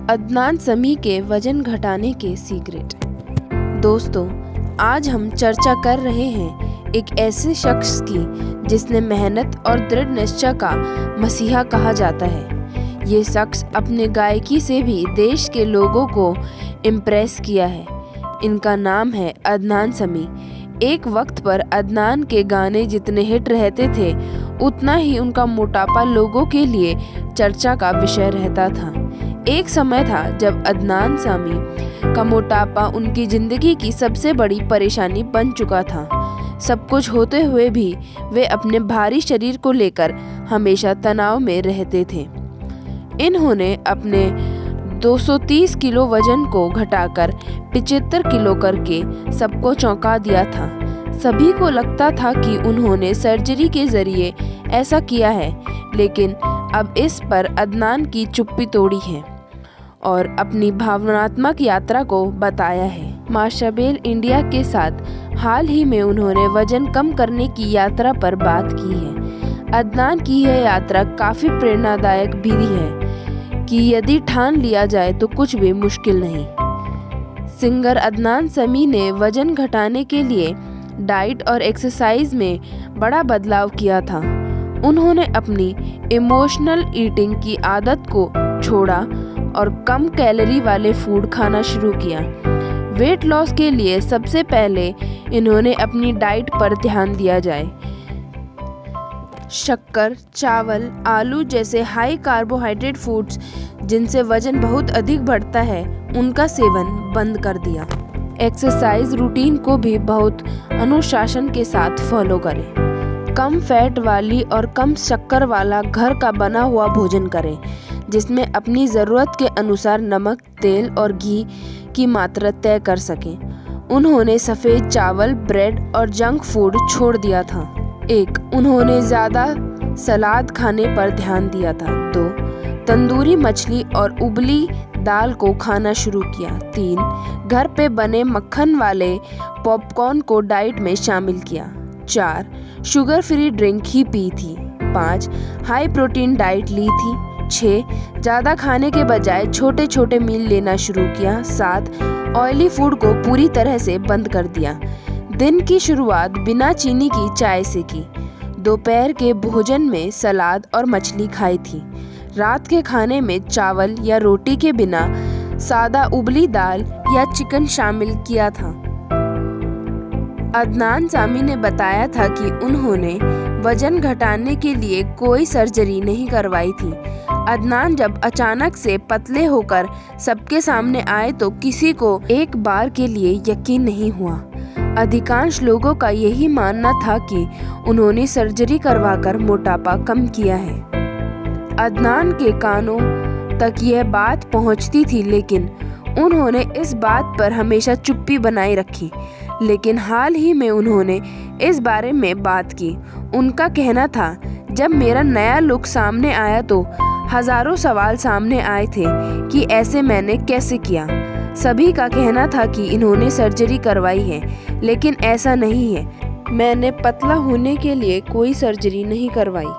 अदनान समी के वजन घटाने के सीक्रेट। दोस्तों, आज हम चर्चा कर रहे हैं एक ऐसे शख्स की जिसने मेहनत और दृढ़ निश्चय का मसीहा कहा जाता है। ये शख्स अपने गायकी से भी देश के लोगों को इम्प्रेस किया है। इनका नाम है अदनान समी। एक वक्त पर अदनान के गाने जितने हिट रहते थे, उतना ही उनका मोटापा लोगों के लिए चर्चा का विषय रहता था। एक समय था जब अदनान समी का मोटापा उनकी जिंदगी की सबसे बड़ी परेशानी बन चुका था। सब कुछ होते हुए भी वे अपने भारी शरीर को लेकर हमेशा तनाव में रहते थे। इन्होंने अपने 230 किलो वजन को घटाकर 75 किलो करके सबको चौंका दिया था। सभी को लगता था कि उन्होंने सर्जरी के जरिए ऐसा किया है, लेकिन अब इस पर अदनान की चुप्पी तोड़ी है और अपनी भावनात्मक यात्रा को बताया है। माशाबेल इंडिया के साथ हाल ही में उन्होंने वजन कम करने की यात्रा पर बात की है। अदनान की यह यात्रा काफ़ी प्रेरणादायक भी है कि यदि ठान लिया जाए तो कुछ भी मुश्किल नहीं। सिंगर अदनान समी ने वजन घटाने के लिए डाइट और एक्सरसाइज में बड़ा बदलाव किया था। उन्होंने अपनी इमोशनल ईटिंग की आदत को छोड़ा और कम कैलोरी वाले फूड खाना शुरू किया। वेट लॉस के लिए सबसे पहले इन्होंने अपनी डाइट पर ध्यान दिया जाए। शक्कर, चावल, आलू जैसे हाई कार्बोहाइड्रेट फूड्स जिनसे वजन बहुत अधिक बढ़ता है, उनका सेवन बंद कर दिया। एक्सरसाइज रूटीन को भी बहुत अनुशासन के साथ फॉलो करें। कम फैट वाली और कम शक्कर वाला घर का बना हुआ भोजन करें, जिसमें अपनी ज़रूरत के अनुसार नमक, तेल और घी की मात्रा तय कर सकें। उन्होंने सफ़ेद चावल, ब्रेड और जंक फूड छोड़ दिया था। 1. उन्होंने ज़्यादा सलाद खाने पर ध्यान दिया था। 2. तंदूरी मछली और उबली दाल को खाना शुरू किया। 3. घर पे बने मक्खन वाले पॉपकॉर्न को डाइट में शामिल किया। 4. शुगर फ्री ड्रिंक ही पी थी। 5. हाई प्रोटीन डाइट ली थी। 6. ज़्यादा खाने के बजाय छोटे छोटे मील लेना शुरू किया। 7. ऑयली फूड को पूरी तरह से बंद कर दिया। दिन की शुरुआत बिना चीनी की चाय से की। दोपहर के भोजन में सलाद और मछली खाई थी। रात के खाने में चावल या रोटी के बिना सादा उबली दाल या चिकन शामिल किया था। अदनान समी ने बताया था कि उन्होंने वजन घटाने के लिए कोई सर्जरी नहीं करवाई थी। अदनान जब अचानक से पतले होकर सबके सामने आए तो किसी को एक बार के लिए यकीन नहीं हुआ। अधिकांश लोगों का यही मानना था कि उन्होंने सर्जरी करवाकर मोटापा कम किया है। अदनान के कानों तक यह बात पहुंचती थी, लेकिन उन्होंने इस बात पर हमेशा चुप्पी बनाए रखी। लेकिन हाल ही में उन्होंने इस बारे में बात की। उनका कहना था, जब मेरा नया लुक सामने आया तो हजारों सवाल सामने आए थे कि ऐसे मैंने कैसे किया। सभी का कहना था कि इन्होंने सर्जरी करवाई है, लेकिन ऐसा नहीं है। मैंने पतला होने के लिए कोई सर्जरी नहीं करवाई।